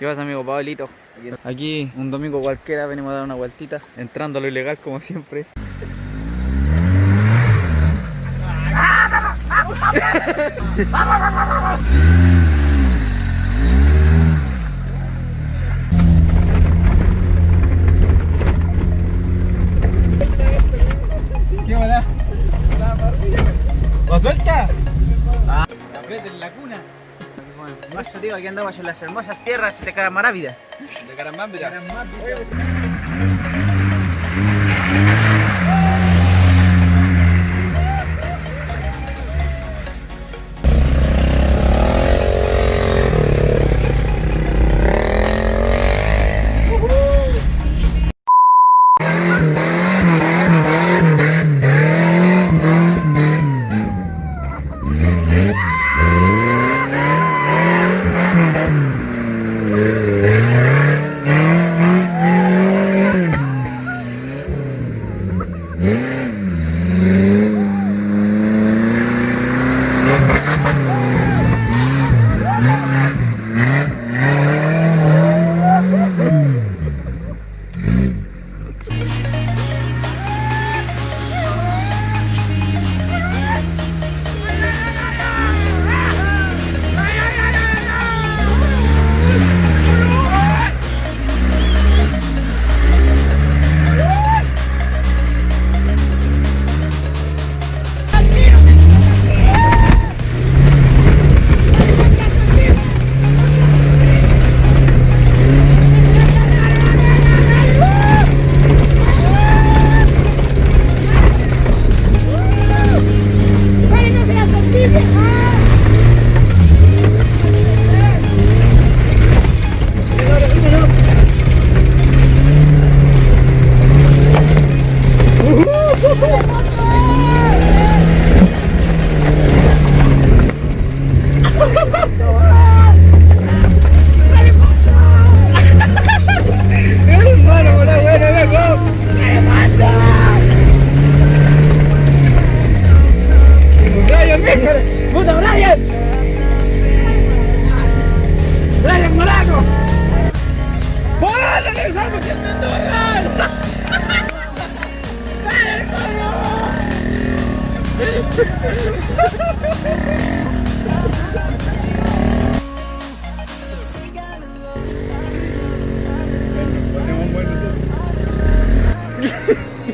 ¿Qué pasa, amigo Pablito? Aquí un domingo cualquiera venimos a dar una vueltita, entrando a lo ilegal como siempre. ¿Qué hola? ¿Lo suelta? Ah, aprieta en la cuna. Bueno, más digo, aquí andamos en las hermosas tierras de Caramarávida. De Carambambira. ¡Puta, Brian! ¡Brian Moraco! ¡Hola, que estamos haciendo Brian!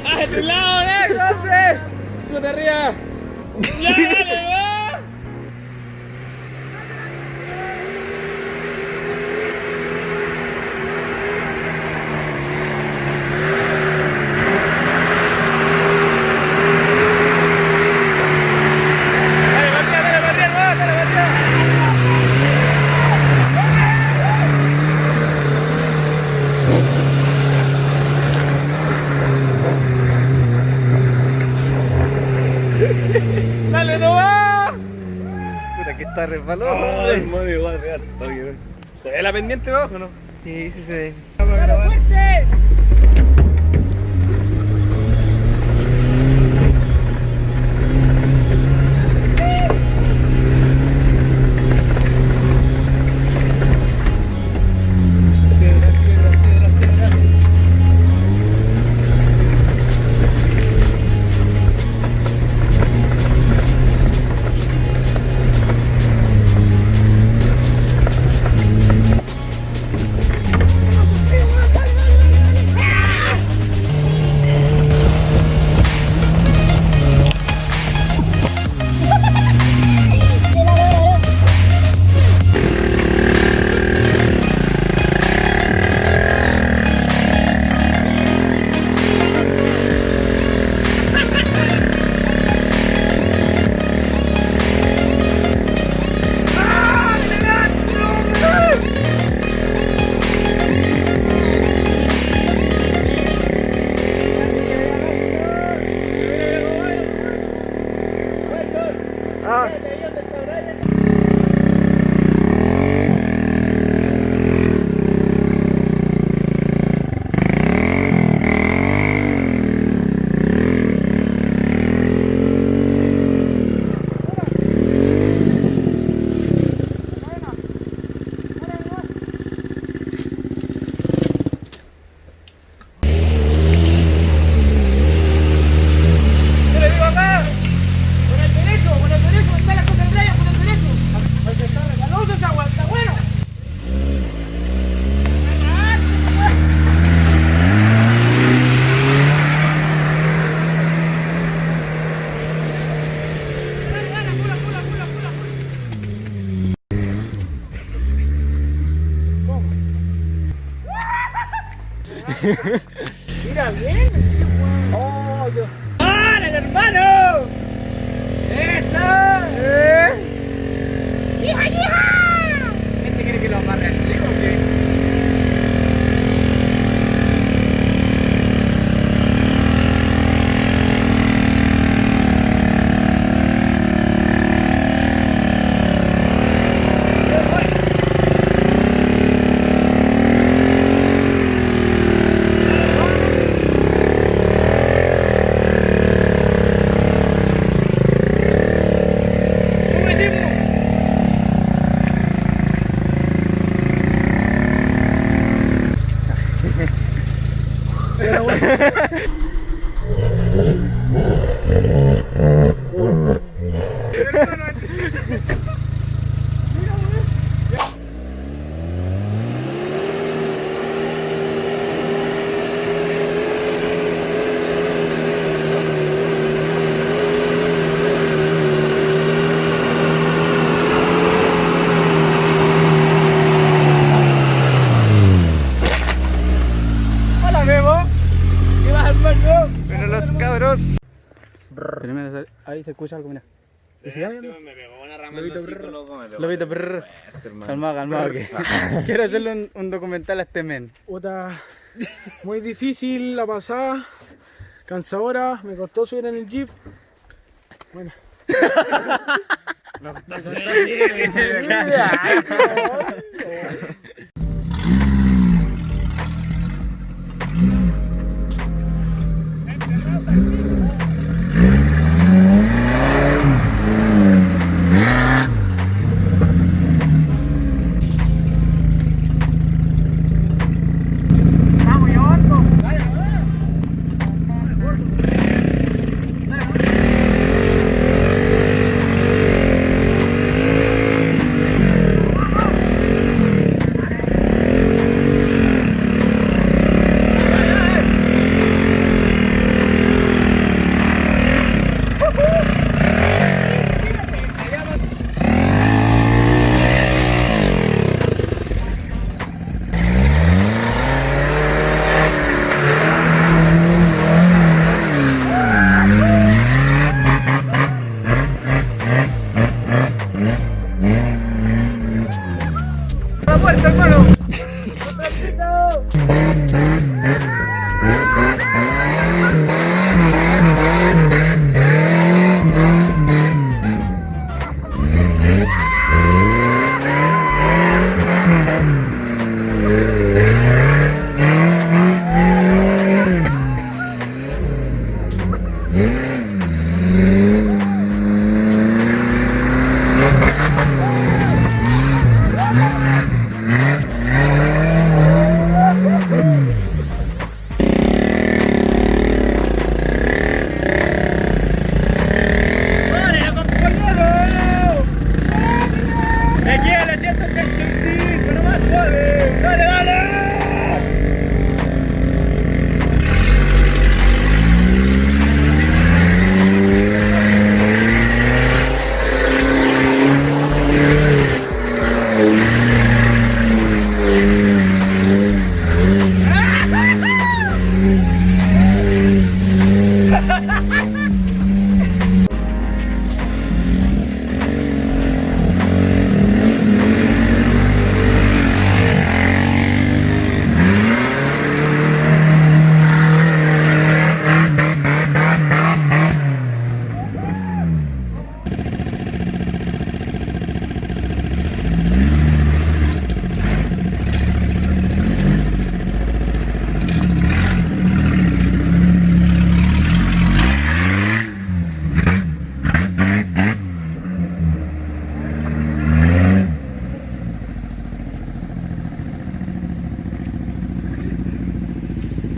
¡A este lado, hombre! ¡Súbete arriba! ¡Ya, dale, va! ¡Dale, no va! Puta, que está resbaloso. Ay, madre, igual, real. ¿Se ve la pendiente abajo o no? Sí, sí se ve. ¡Dale fuerte! Mira bien. ¡Oh, Dios! ¡Para, hermano! ¡Eso! ¡Hija, hija! ¿Este quiere que lo amarre al trigo o qué? Hola, Memo. ¿Qué vas a hacer, Memo? Pero los cabros. Primero, ahí se escucha algo, mira. Me pegó una rama en los hocico, loco, me pegó. Lo viste, calmado, calmado. Que quiero hacerle un documental a este men. Puta, muy difícil la pasada, cansadora, me costó subir en el jeep. Bueno. ¡La puerta, hermano!